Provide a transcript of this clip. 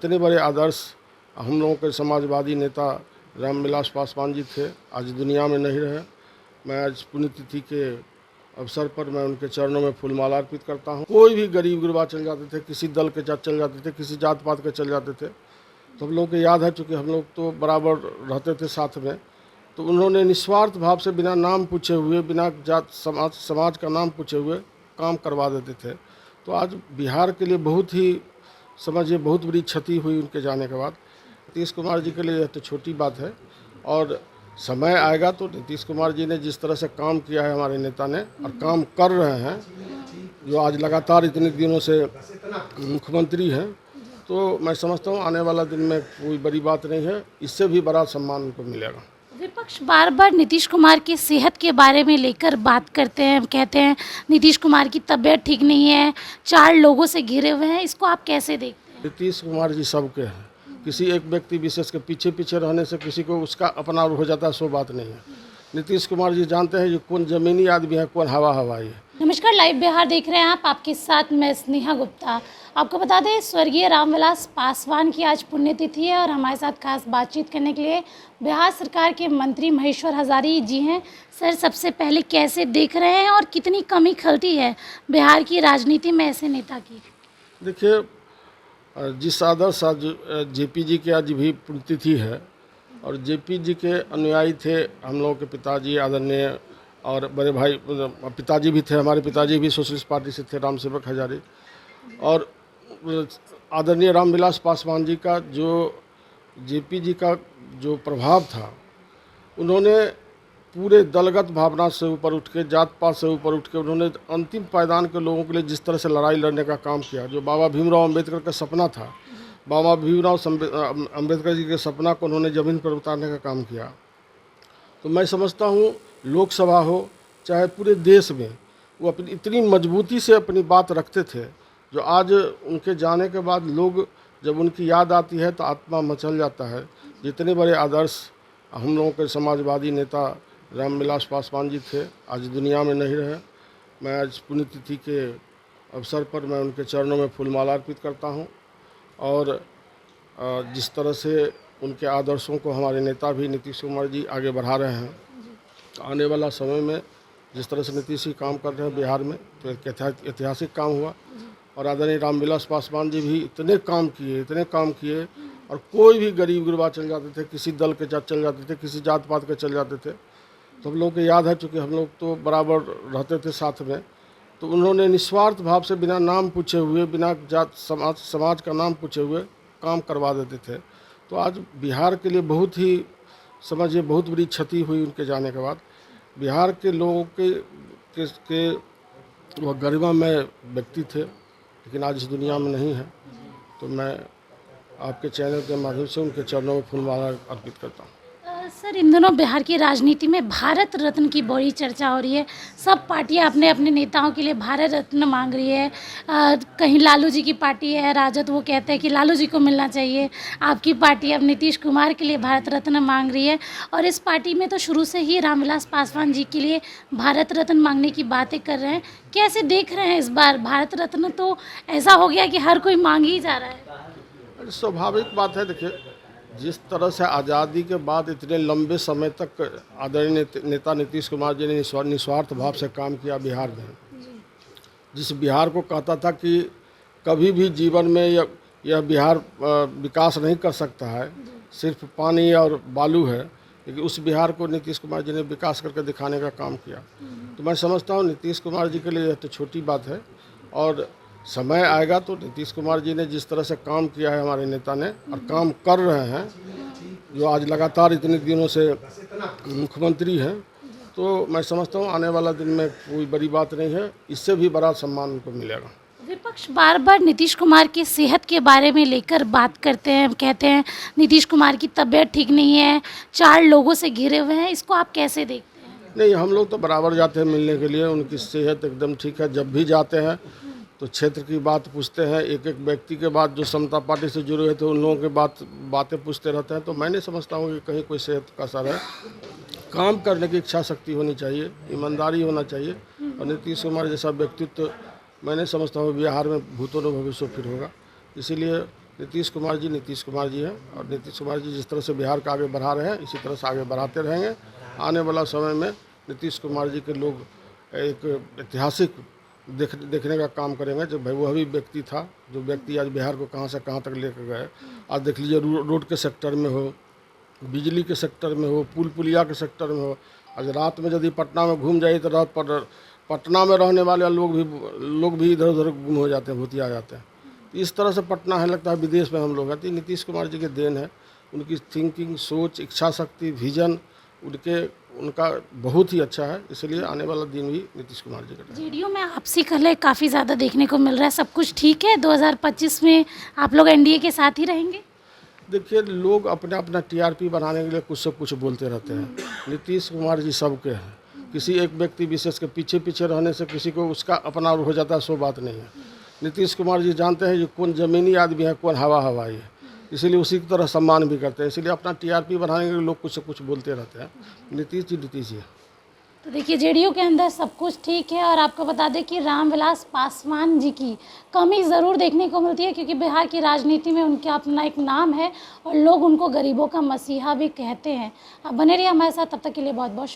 जितने बड़े आदर्श हम लोगों के समाजवादी नेता रामविलास पासवान जी थे, आज दुनिया में नहीं रहे। मैं आज पुण्यतिथि के अवसर पर मैं उनके चरणों में फूलमाला अर्पित करता हूँ। कोई भी गरीब गुरबा चल जाते थे, किसी दल के साथ चल जाते थे, किसी जात पात के चल जाते थे, तो हम लोग को याद है, चूँकि हम लोग तो बराबर रहते थे साथ में, तो उन्होंने निस्वार्थ भाव से बिना नाम पूछे हुए, बिना जात समाज का नाम पूछे हुए काम करवा देते थे। तो आज बिहार के लिए बहुत ही समझिए बहुत बड़ी क्षति हुई उनके जाने के बाद। नीतीश कुमार जी के लिए यह तो छोटी बात है, और समय आएगा तो नीतीश कुमार जी ने जिस तरह से काम किया है हमारे नेता ने, और काम कर रहे हैं, जो आज लगातार इतने दिनों से मुख्यमंत्री हैं, तो मैं समझता हूँ आने वाला दिन में कोई बड़ी बात नहीं है, इससे भी बड़ा सम्मान उनको मिलेगा। विपक्ष बार बार नीतीश कुमार की सेहत के बारे में लेकर बात करते हैं, कहते हैं नीतीश कुमार की तबीयत ठीक नहीं है, 4 लोगों से घिरे हुए हैं, इसको आप कैसे देखते हैं? नीतीश कुमार जी सबके हैं, किसी एक व्यक्ति विशेष के पीछे रहने से किसी को उसका अपना हो जाता है, सो बात नहीं है। नीतीश कुमार जी जानते हैं ये कौन ज़मीनी आदमी है, कौन हवाई है। नमस्कार, लाइव बिहार देख रहे हैं आप, आपके साथ मैं स्नेहा गुप्ता। आपको बता दें, स्वर्गीय रामविलास पासवान की आज पुण्यतिथि है और हमारे साथ खास बातचीत करने के लिए बिहार सरकार के मंत्री महेश्वर हजारी जी हैं। सर, सबसे पहले कैसे देख रहे हैं और कितनी कमी खलती है बिहार की राजनीति में ऐसे नेता की? देखिए, जिस आदर्श आज जेपी जी की आज भी पुण्यतिथि है, और जेपी जी के अनुयायी थे हम लोगों के पिताजी आदरणीय, और बड़े भाई पिताजी भी थे, हमारे पिताजी भी सोशलिस्ट पार्टी से थे, रामसेवक हजारी, और आदरणीय रामविलास पासवान जी का जो जेपी जी का जो प्रभाव था, उन्होंने पूरे दलगत भावना से ऊपर उठ के, जात पात से ऊपर उठ के, उन्होंने अंतिम पायदान के लोगों के लिए जिस तरह से लड़ाई लड़ने का काम किया, जो बाबा भीमराव अम्बेडकर का सपना था, बाबा भीमराव अम्बेडकर जी के सपना को उन्होंने ज़मीन पर उतारने का काम किया। तो मैं समझता हूँ लोकसभा हो चाहे पूरे देश में, वो अपनी इतनी मजबूती से अपनी बात रखते थे, जो आज उनके जाने के बाद लोग जब उनकी याद आती है तो आत्मा मचल जाता है। जितने बड़े आदर्श हम लोगों के समाजवादी नेता रामविलास पासवान जी थे, आज दुनिया में नहीं रहे। मैं आज पुण्यतिथि के अवसर पर मैं उनके चरणों में फूलमाला अर्पित करता हूँ, और जिस तरह से उनके आदर्शों को हमारे नेता भी नीतीश कुमार जी आगे बढ़ा रहे हैं, आने वाला समय में जिस तरह से नीतीश जी काम कर रहे हैं बिहार में, तो एक ऐतिहासिक काम हुआ। और आदरणीय रामविलास पासवान जी भी इतने काम किए, और कोई भी गरीब गुरबा चल जाते थे, किसी दल के साथ चल जाते थे, किसी जात पात के चल जाते थे, तो हम लोग को याद है, चूँकि हम लोग तो बराबर रहते थे साथ में, तो उन्होंने निस्वार्थ भाव से बिना नाम पूछे हुए, बिना जात समाज का नाम पूछे हुए काम करवा देते थे। तो आज बिहार के लिए बहुत ही समझिए बहुत बड़ी क्षति हुई उनके जाने के बाद। बिहार के लोगों के वह गरिमामय व्यक्ति थे, लेकिन आज इस दुनिया में नहीं है। तो मैं आपके चैनल के माध्यम से उनके चरणों में फूलमाला अर्पित करता हूँ। सर, इन दिनों बिहार की राजनीति में भारत रत्न की बड़ी चर्चा हो रही है। सब पार्टियां अपने अपने नेताओं के लिए भारत रत्न मांग रही है। कहीं लालू जी की पार्टी है राजद, वो कहते हैं कि लालू जी को मिलना चाहिए। आपकी पार्टी अब नीतीश कुमार के लिए भारत रत्न मांग रही है, और इस पार्टी में तो शुरू से ही रामविलास पासवान जी के लिए भारत रत्न मांगने की बातें कर रहे हैं। कैसे देख रहे हैं इस बार भारत रत्न? तो ऐसा हो गया कि हर कोई मांग ही जा रहा है। स्वाभाविक बात है। देखिए, जिस तरह से आज़ादी के बाद इतने लंबे समय तक आदरणीय नेता नीतीश कुमार जी ने निस्वार्थ भाव से काम किया बिहार में, जिस बिहार को कहता था कि कभी भी जीवन में यह बिहार विकास नहीं कर सकता है, सिर्फ पानी और बालू है, लेकिन उस बिहार को नीतीश कुमार जी ने विकास करके दिखाने का काम किया। तो मैं समझता हूँ नीतीश कुमार जी के लिए यह तो छोटी बात है, और समय आएगा तो नीतीश कुमार जी ने जिस तरह से काम किया है हमारे नेता ने, और काम कर रहे हैं, जो आज लगातार इतने दिनों से मुख्यमंत्री हैं, तो मैं समझता हूँ आने वाला दिन में कोई बड़ी बात नहीं है, इससे भी बड़ा सम्मान उनको मिलेगा। विपक्ष बार बार नीतीश कुमार की सेहत के बारे में लेकर बात करते हैं, कहते हैं नीतीश कुमार की तबीयत ठीक नहीं है, 4 लोगों से घिरे हुए हैं, इसको आप कैसे देखते हैं? नहीं, हम लोग तो बराबर जाते हैं मिलने के लिए, उनकी सेहत एकदम ठीक है। जब भी जाते हैं तो क्षेत्र की बात पूछते हैं, एक एक व्यक्ति के बाद जो समता पार्टी से जुड़े हुए थे उन लोगों के बातें पूछते रहते हैं। तो मैं नहीं समझता हूँ कि कहीं कोई सेहत का असर है। काम करने की इच्छा शक्ति होनी चाहिए, ईमानदारी होना चाहिए, और नीतीश कुमार जैसा व्यक्तित्व मैं नहीं समझता हूँ बिहार में भूतों ने भविष्य फिर होगा। इसीलिए नीतीश कुमार जी हैं और नीतीश कुमार जी जिस तरह से बिहार को आगे बढ़ा रहे हैं इसी तरह से आगे बढ़ाते रहेंगे। आने वाला समय में नीतीश कुमार जी के लोग एक ऐतिहासिक देखने का काम करेंगे। जो भाई वही व्यक्ति था जो व्यक्ति आज बिहार को कहाँ से कहाँ तक लेकर गए। आज देख लीजिए रोड के सेक्टर में हो, बिजली के सेक्टर में हो, पुल पुलिया के सेक्टर में हो। आज रात में यदि पटना में घूम जाइए तो रात पर पटना में रहने वाले लोग भी इधर उधर गुम हो जाते हैं, भूतिया जाते हैं। इस तरह से पटना है लगता है विदेश में हम लोग हैं। तो नीतीश कुमार जी के देन है, उनकी थिंकिंग, सोच, इच्छा शक्ति, विजन उनका बहुत ही अच्छा है। इसलिए आने वाला दिन भी नीतीश कुमार जी का। जेडीयू में आपसी कलह काफ़ी ज़्यादा देखने को मिल रहा है, सब कुछ ठीक है? 2025 में आप लोग एनडीए के साथ ही रहेंगे? देखिए, लोग अपना टीआरपी बनाने के लिए कुछ से कुछ बोलते रहते हैं। नीतीश कुमार जी सबके हैं, किसी एक व्यक्ति विशेष के पीछे रहने से किसी को उसका अपना हो जाता है, सो बात नहीं है। नीतीश कुमार जी जानते हैं कि कौन ज़मीनी आदमी है, कौन हवाई है, इसीलिए उसी की तरह सम्मान भी करते हैं। इसलिए अपना टीआरपी बढ़ाने के लिए लोग कुछ से कुछ बोलते रहते हैं। नीतीश जी है। तो देखिए जेडीयू के अंदर सब कुछ ठीक है। और आपको बता दें कि रामविलास पासवान जी की कमी ज़रूर देखने को मिलती है, क्योंकि बिहार की राजनीति में उनका अपना एक नाम है और लोग उनको गरीबों का मसीहा भी कहते हैं। आप बने रहिए हमारे साथ, तब तक के लिए बहुत बहुत शुक्रिया।